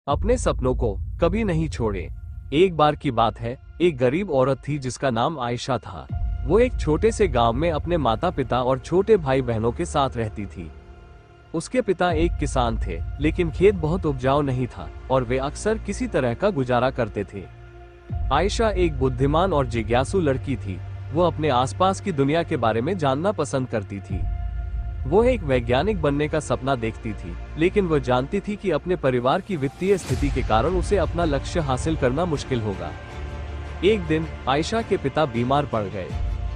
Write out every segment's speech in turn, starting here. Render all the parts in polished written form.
अपने सपनों को कभी नहीं छोड़े। एक बार की बात है, एक गरीब औरत थी जिसका नाम आयशा था। वो एक छोटे से गांव में अपने माता पिता और छोटे भाई बहनों के साथ रहती थी। उसके पिता एक किसान थे, लेकिन खेत बहुत उपजाऊ नहीं था और वे अक्सर किसी तरह का गुजारा करते थे। आयशा एक बुद्धिमान और जिज्ञासु लड़की थी। वो अपने आसपास की दुनिया के बारे में जानना पसंद करती थी। वो एक वैज्ञानिक बनने का सपना देखती थी, लेकिन वो जानती थी कि अपने परिवार की वित्तीय स्थिति के कारण उसे अपना लक्ष्य हासिल करना मुश्किल होगा। एक दिन आयशा के पिता बीमार पड़ गए।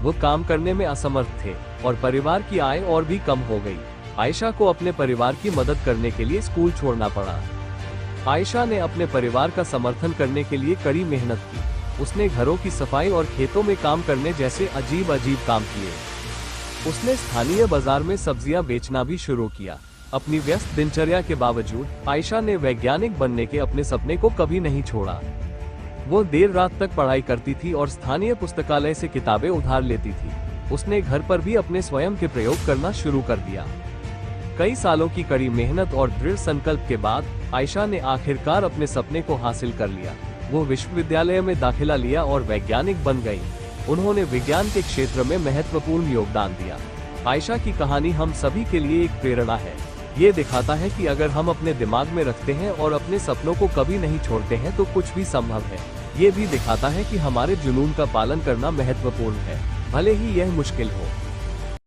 वो काम करने में असमर्थ थे और परिवार की आय और भी कम हो गई। आयशा को अपने परिवार की मदद करने के लिए स्कूल छोड़ना पड़ा। आयशा ने अपने परिवार का समर्थन करने के लिए कड़ी मेहनत की। उसने घरों की सफाई और खेतों में काम करने जैसे अजीब अजीब काम किए। उसने स्थानीय बाजार में सब्जियां बेचना भी शुरू किया। अपनी व्यस्त दिनचर्या के बावजूद आयशा ने वैज्ञानिक बनने के अपने सपने को कभी नहीं छोड़ा। वो देर रात तक पढ़ाई करती थी और स्थानीय पुस्तकालय से किताबें उधार लेती थी। उसने घर पर भी अपने स्वयं के प्रयोग करना शुरू कर दिया। कई सालों की कड़ी मेहनत और दृढ़ संकल्प के बाद आयशा ने आखिरकार अपने सपने को हासिल कर लिया। वो विश्वविद्यालय में दाखिला लिया और वैज्ञानिक बन गई। उन्होंने विज्ञान के क्षेत्र में महत्वपूर्ण योगदान दिया। आयशा की कहानी हम सभी के लिए एक प्रेरणा है। ये दिखाता है कि अगर हम अपने दिमाग में रखते हैं और अपने सपनों को कभी नहीं छोड़ते हैं तो कुछ भी संभव है। ये भी दिखाता है कि हमारे जुनून का पालन करना महत्वपूर्ण है, भले ही यह मुश्किल हो।